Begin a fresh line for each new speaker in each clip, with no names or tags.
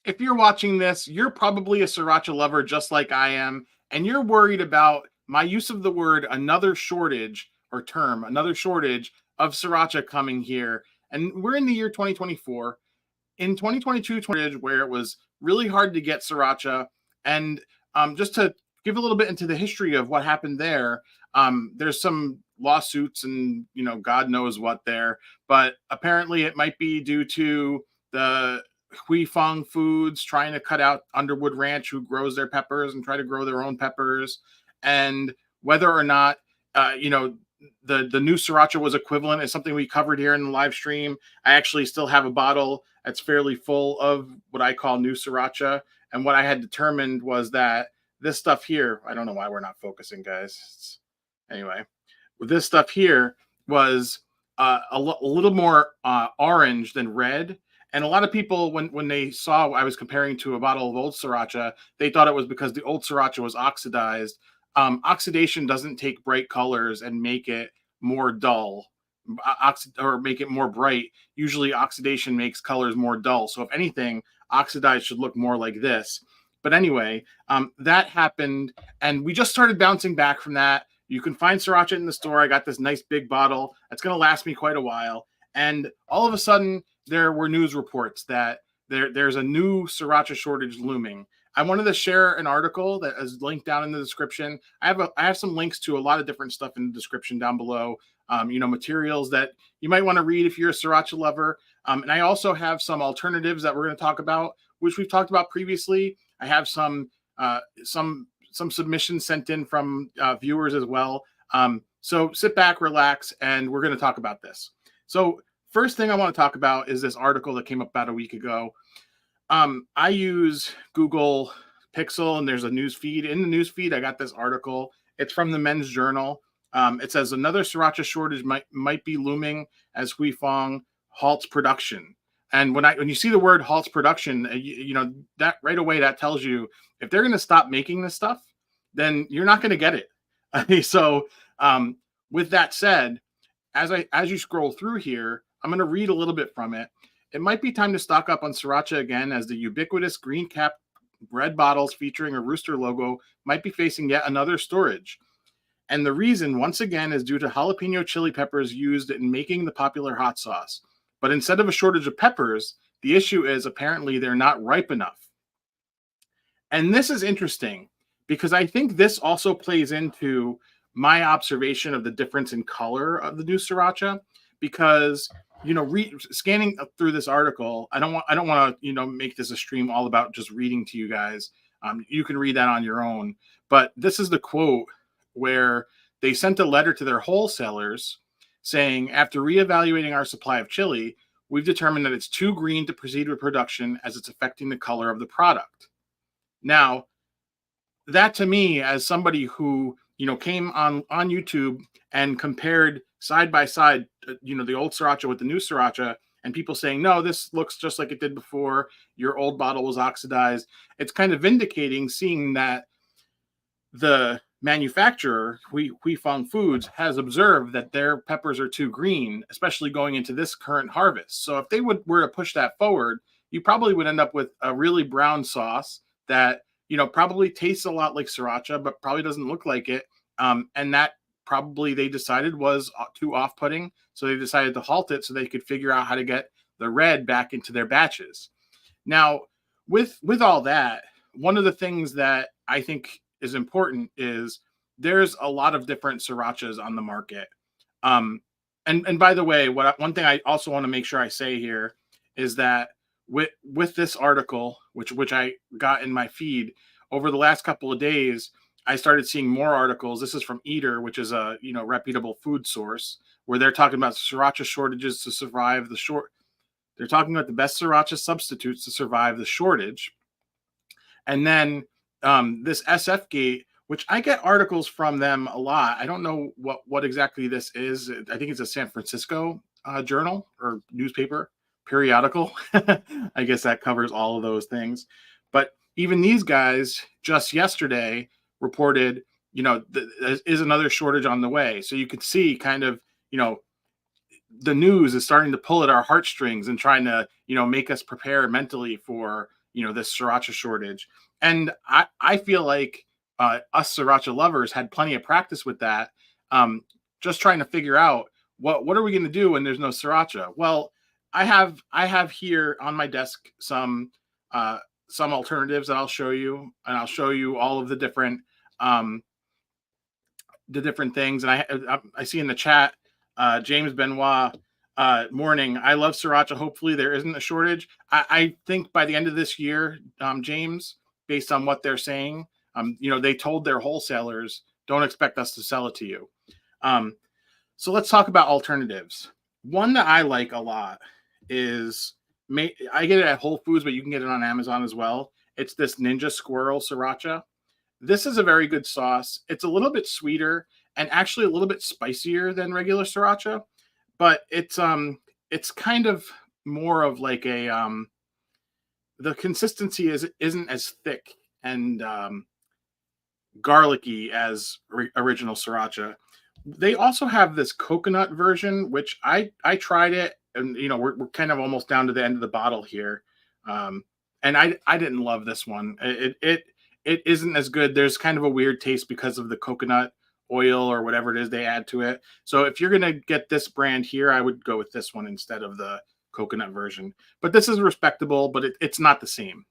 If you're watching this, you're probably a Sriracha lover just like I am, and you're worried about my use of the word another shortage or term, another shortage of Sriracha coming here. And we're in the year 2024. In 2022, where it was really hard to get Sriracha. And just to give a little bit into the history of what happened there, there's some lawsuits and, God knows what there, but apparently it might be due to the Huy Fong Foods trying to cut out Underwood Ranch, who grows their peppers, and try to grow their own peppers. And whether or not, the new Sriracha was equivalent is something we covered here in the live stream. I actually still have a bottle that's fairly full of what I call new Sriracha. And what I had determined was that this stuff here, I don't know why we're not focusing, guys. Anyway, this stuff here was a little more orange than red. And a lot of people, when they saw I was comparing to a bottle of old Sriracha, they thought it was because the old Sriracha was oxidized. Oxidation doesn't take bright colors and make it more dull or make it more bright. Usually oxidation makes colors more dull. So if anything, oxidized should look more like this. But anyway, that happened, and we just started bouncing back from that. You can find Sriracha in the store. I got this nice big bottle. It's going to last me quite a while. And all of a sudden, there were news reports that there's a new Sriracha shortage looming. I wanted to share an article that is linked down in the description. I have some links to a lot of different stuff in the description down below. Materials that you might want to read if you're a Sriracha lover. And I also have some alternatives that we're going to talk about, which we've talked about previously. I have some submissions sent in from viewers as well. So sit back, relax, and we're going to talk about this. So first thing I want to talk about is this article that came up about a week ago. I use Google Pixel, and there's a news feed. In the news feed, I got this article. It's from the Men's Journal. It says another Sriracha shortage might be looming as Huy Fong halts production. And when you see the word halts production, that right away that tells you if they're going to stop making this stuff, then you're not going to get it. So with that said, as you scroll through here, I'm going to read a little bit from it. It might be time to stock up on Sriracha again, as the ubiquitous green cap red bottles featuring a rooster logo might be facing yet another shortage. And the reason, once again, is due to jalapeno chili peppers used in making the popular hot sauce. But instead of a shortage of peppers, the issue is apparently they're not ripe enough. And this is interesting because I think this also plays into my observation of the difference in color of the new Sriracha, because scanning through this article, I don't want to make this a stream all about just reading to you guys. You can read that on your own, but this is the quote where they sent a letter to their wholesalers saying, after reevaluating our supply of chili, we've determined that it's too green to proceed with production as it's affecting the color of the product. Now, that to me, as somebody who came on YouTube and compared side by side, the old Sriracha with the new Sriracha, and people saying, no, this looks just like it did before, your old bottle was oxidized. It's kind of vindicating, seeing that the manufacturer, Huy Fong Foods, has observed that their peppers are too green, especially going into this current harvest. So if they were to push that forward, you probably would end up with a really brown sauce that probably tastes a lot like Sriracha, but probably doesn't look like it. And that probably they decided was too off-putting, so they decided to halt it so they could figure out how to get the red back into their batches. Now, with all that, one of the things that I think is important is there's a lot of different Srirachas on the market. And by the way, one thing I also want to make sure I say here is that with this article, which I got in my feed over the last couple of days, I started seeing more articles. This is from Eater, which is a reputable food source, where they're talking about Sriracha shortages to survive the short. They're talking about the best Sriracha substitutes to survive the shortage. And then this SF Gate, which I get articles from them a lot. I don't know what exactly this is. I think it's a San Francisco journal or newspaper, periodical. I guess that covers all of those things. But even these guys just yesterday reported, there is another shortage on the way. So you could see kind of, the news is starting to pull at our heartstrings and trying to, make us prepare mentally for, this sriracha shortage. And I feel like us sriracha lovers had plenty of practice with that, um, just trying to figure out what are we going to do when there's no sriracha. Well, I have here on my desk some alternatives that I'll show you, and I'll show you all of um, the different things. And I see in the chat, James Benoit, morning. I love sriracha. Hopefully there isn't a shortage. I think by the end of this year, James, based on what they're saying, they told their wholesalers, don't expect us to sell it to you. So let's talk about alternatives. One that I like a lot is, I get it at Whole Foods, but you can get it on Amazon as well. It's this Ninja Squirrel Sriracha. This is a very good sauce. It's a little bit sweeter and actually a little bit spicier than regular sriracha, but it's kind of more of like the consistency isn't as thick and garlicky as original sriracha. They also have this coconut version, which I tried it, and we're kind of almost down to the end of the bottle here, and I didn't love this one. It isn't as good. There's kind of a weird taste because of the coconut oil or whatever it is they add to it. So if you're gonna get this brand here, I would go with this one instead of the coconut version. But this is respectable, but it's not the same.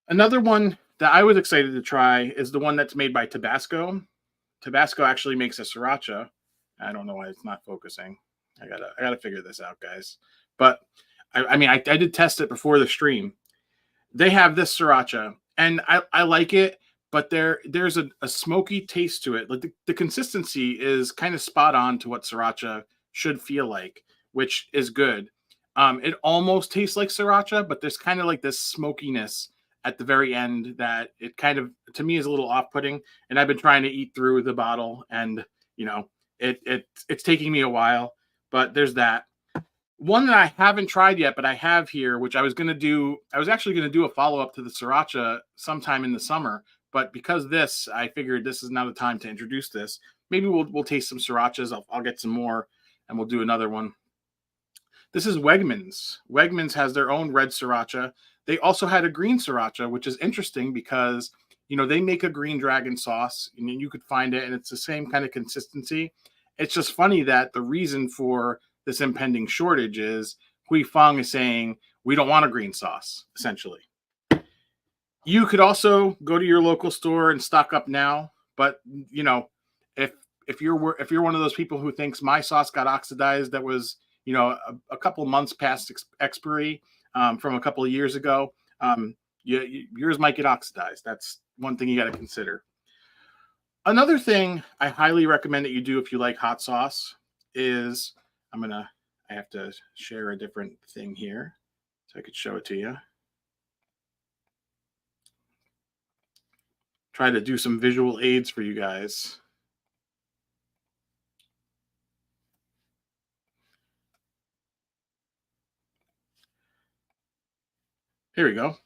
Another one that I was excited to try is the one that's made by Tabasco. Tabasco actually makes a sriracha. I don't know why it's not focusing. I gotta figure this out, guys. But I did test it before the stream. They have this sriracha, and I like it, but there's a smoky taste to it. Like the consistency is kind of spot on to what sriracha should feel like, which is good. It almost tastes like sriracha, but there's kind of like this smokiness at the very end that it kind of, to me, is a little off-putting. And I've been trying to eat through the bottle, and it's taking me a while. But there's that. One that I haven't tried yet, but I have here, which I was actually going to do a follow-up to the sriracha sometime in the summer. But because I figured this is now the time to introduce this. Maybe we'll taste some srirachas. I'll get some more, and we'll do another one. This is Wegmans. Wegmans has their own red sriracha. They also had a green sriracha, which is interesting because, they make a green dragon sauce, and you could find it, and it's the same kind of consistency. It's just funny that the reason for this impending shortage is Huy Fong is saying, we don't want a green sauce, essentially. You could also go to your local store and stock up now, but, if you're one of those people who thinks my sauce got oxidized, that was, a couple months past expiry, from a couple of years ago, yours might get oxidized. That's one thing you got to consider. Another thing I highly recommend that you do if you like hot sauce is, I have to share a different thing here so I could show it to you. Try to do some visual aids for you guys. Here we go.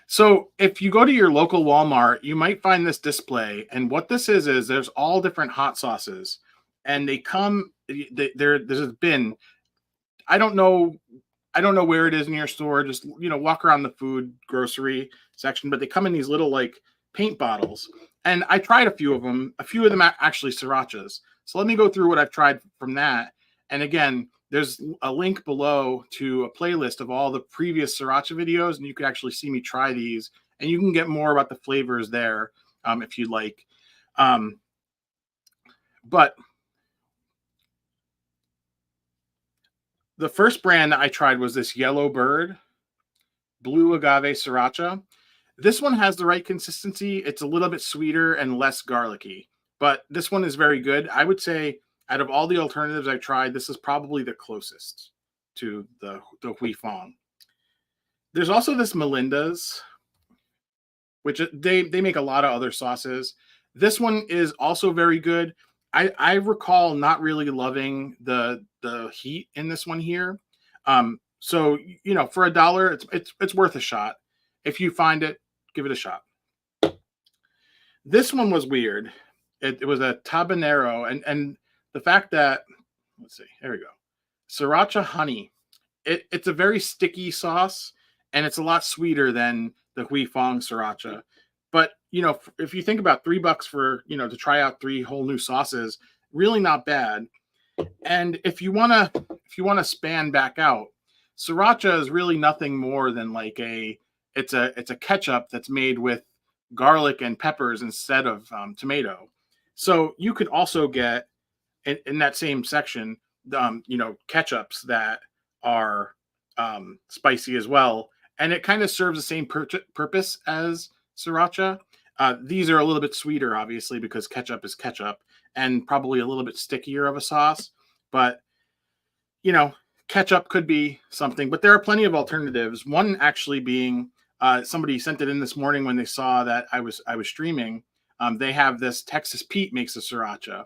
So if you go to your local Walmart, you might find this display. And what this is there's all different hot sauces. And they come, there's a bin. I don't know where it is in your store. Just, walk around the food grocery section. But they come in these little, like, paint bottles. And I tried a few of them. A few of them are actually srirachas. So let me go through what I've tried from that. And again, there's a link below to a playlist of all the previous sriracha videos, and you can actually see me try these, and you can get more about the flavors there if you'd like. But the first brand that I tried was this Yellow Bird Blue Agave Sriracha. This one has the right consistency. It's a little bit sweeter and less garlicky, but this one is very good. I would say out of all the alternatives I've tried, this is probably the closest to the Huy Fong. There's also this Melinda's, which they make a lot of other sauces. This one is also very good. I recall not really loving the heat in this one here. So for $1, it's worth a shot. If you find it, give it a shot. This one was weird. It was a tabanero, and the fact that, let's see, there we go. Sriracha honey. It's a very sticky sauce, and it's a lot sweeter than the Huy Fong Sriracha. But if you think about $3 for to try out three whole new sauces, really not bad. And if you wanna span back out, Sriracha is really nothing more than like it's a ketchup that's made with garlic and peppers instead of tomato. So you could also get in that same section, ketchups that are spicy as well, and it kind of serves the same purpose as Sriracha. These are a little bit sweeter, obviously, because ketchup is ketchup, and probably a little bit stickier of a sauce. But you know, ketchup could be something, but there are plenty of alternatives. One actually being somebody sent it in this morning when they saw that I was streaming. They have this Texas Pete makes a sriracha,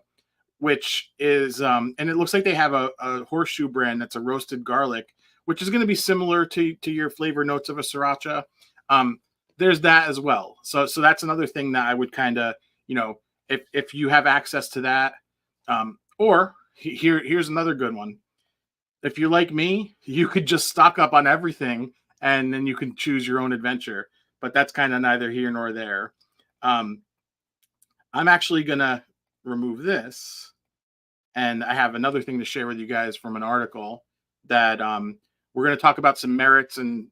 which is and it looks like they have a horseshoe brand that's a roasted garlic, which is going to be similar to your flavor notes of a sriracha. Um, there's that as well. So that's another thing that I would kind of if you have access to that, or here's another good one. If you're like me, you could just stock up on everything and then you can choose your own adventure. But that's kind of neither here nor there. Um, I'm actually gonna remove this, and I have another thing to share with you guys from an article that we're going to talk about some merits, and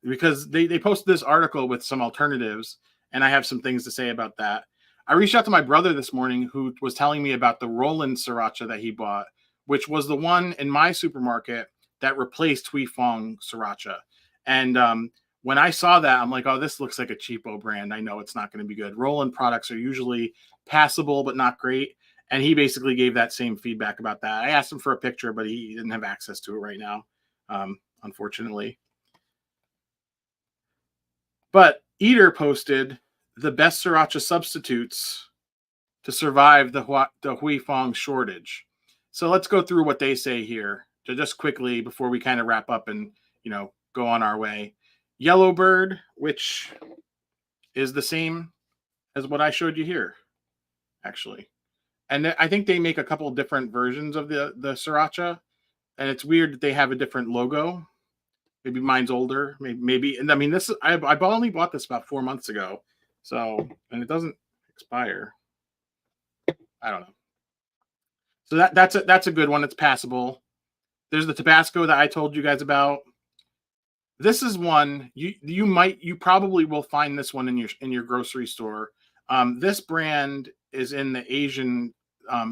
because they posted this article with some alternatives, and I have some things to say about that. I reached out to my brother this morning who was telling me about the Roland Sriracha that he bought, which was the one in my supermarket that replaced Huy Fong Sriracha. And when I saw that, I'm like, oh, this looks like a cheapo brand. I know it's not going to be good. Roland products are usually passable, but not great. And he basically gave that same feedback about that. I asked him for a picture, but he didn't have access to it right now, unfortunately. But Eater posted the best sriracha substitutes to survive the Huy Fong shortage. So let's go through what they say here just quickly before we kind of wrap up and go on our way. Yellowbird, which is the same as what I showed you here, actually. And I think they make a couple different versions of the sriracha, and it's weird that they have a different logo. Maybe mine's older, maybe. And I mean, this is I only bought this about 4 months ago, so and it doesn't expire. I don't know. So that's a good one. It's passable. There's the Tabasco that I told you guys about. This is one you probably will find this one in your grocery store. This brand is in the Asian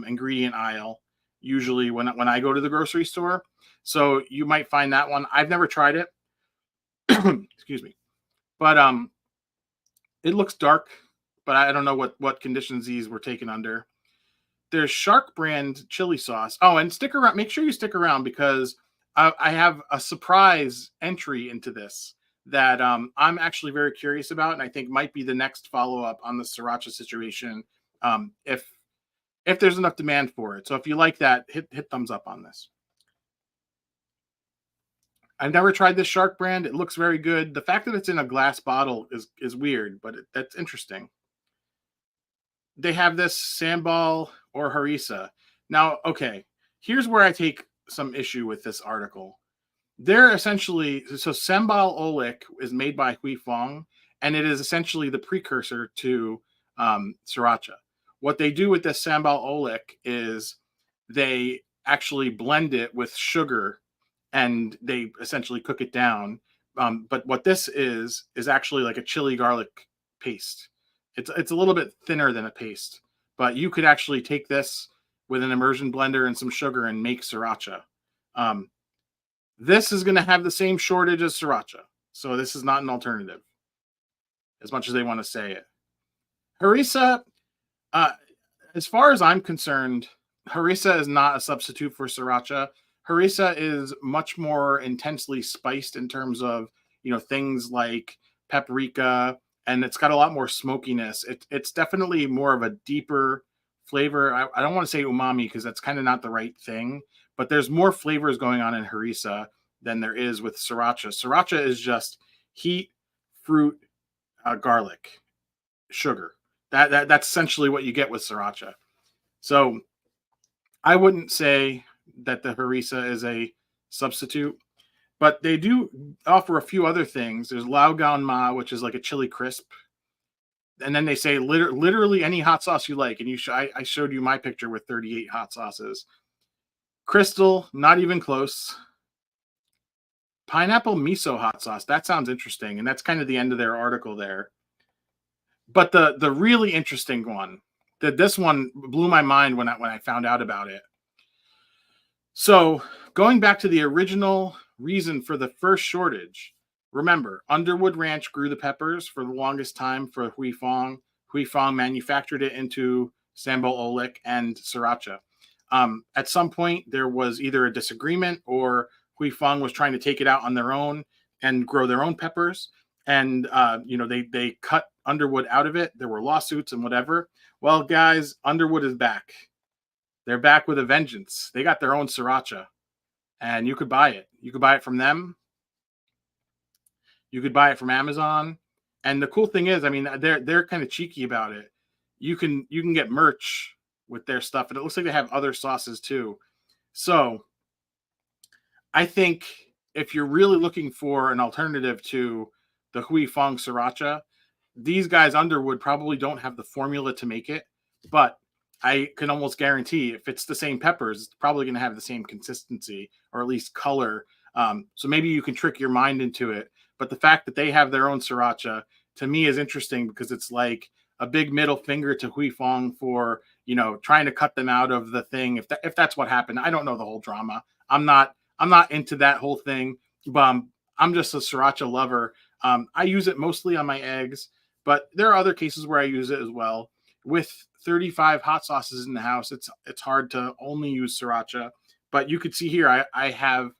ingredient aisle usually when I go to the grocery store. So you might find that one. I've never tried it. Excuse me. But it looks dark, but I don't know what conditions these were taken under. There's Shark brand chili sauce. Oh, and stick around. Make sure you stick around because I have a surprise entry into this that I'm actually very curious about, and I think might be the next follow up on the sriracha situation. If there's enough demand for it. So if you like that, hit thumbs up on this. I've never tried this Shark brand. It looks very good. The fact that it's in a glass bottle is weird, but that's interesting. They have this sambal or harissa. Now, okay, here's where I take some issue with this article. They're essentially sambal olik is made by Huy Fong, and it is essentially the precursor to sriracha. What they do with this sambal olik is they actually blend it with sugar, and they essentially cook it down. But what this is actually like a chili garlic paste. It's a little bit thinner than a paste, but you could actually take this with an immersion blender and some sugar and make sriracha. This is going to have the same shortage as sriracha, so this is not an alternative, as much as they want to say it. Harissa, as far as I'm concerned, harissa is not a substitute for sriracha. Harissa is much more intensely spiced in terms of things like paprika, and it's got a lot more smokiness. It's definitely more of a deeper flavor. I don't want to say umami because that's kind of not the right thing, but there's more flavors going on in harissa than there is with sriracha. Sriracha is just heat, fruit, garlic, sugar. That's essentially what you get with sriracha. So I wouldn't say that the harissa is a substitute. But they do offer a few other things. There's Lao Gan Ma, which is like a chili crisp, and then they say literally any hot sauce you like. And I showed you my picture with 38 hot sauces. Crystal, not even close. Pineapple miso hot sauce. That sounds interesting, and that's kind of the end of their article there. But the really interesting one, that this one blew my mind when I found out about it. So going back to the original reason for the first shortage, remember Underwood Ranch grew the peppers for the longest time for Huy Fong. Huy Fong manufactured it into Sambo Olik and Sriracha. At some point, there was either a disagreement or Huy Fong was trying to take it out on their own and grow their own peppers. And they cut Underwood out of it. There were lawsuits and whatever. Well, guys, Underwood is back. They're back with a vengeance. They got their own Sriracha, and you could buy it. You could buy it from them. You could buy it from Amazon. And the cool thing is, I mean, they're kind of cheeky about it. You can get merch with their stuff, and it looks like they have other sauces too. So I think if you're really looking for an alternative to the Huy Fong Sriracha, these guys Underwood probably don't have the formula to make it, but I can almost guarantee if it's the same peppers, it's probably going to have the same consistency or at least color. So maybe you can trick your mind into it. But the fact that they have their own Sriracha to me is interesting because it's like a big middle finger to Huy Fong for, trying to cut them out of the thing. If that's what happened, I don't know the whole drama. I'm not into that whole thing. But I'm just a Sriracha lover. I use it mostly on my eggs, but there are other cases where I use it as well. With 35 hot sauces in the house, it's hard to only use Sriracha. But you could see here, I have,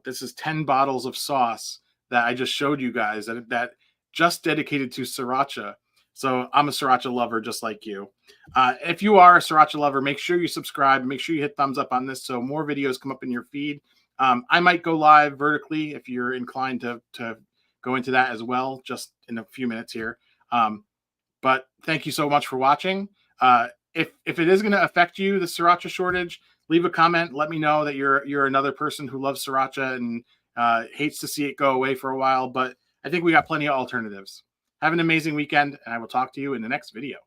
this is 10 bottles of sauce that I just showed you guys that just dedicated to Sriracha. So I'm a Sriracha lover just like you. If you are a Sriracha lover, make sure you subscribe. Make sure you hit thumbs up on this so more videos come up in your feed. I might go live vertically if you're inclined to go into that as well, just in a few minutes here. But thank you so much for watching. If it is going to affect you, the Sriracha shortage, leave a comment. Let me know that you're another person who loves Sriracha and hates to see it go away for a while. But I think we got plenty of alternatives. Have an amazing weekend, and I will talk to you in the next video.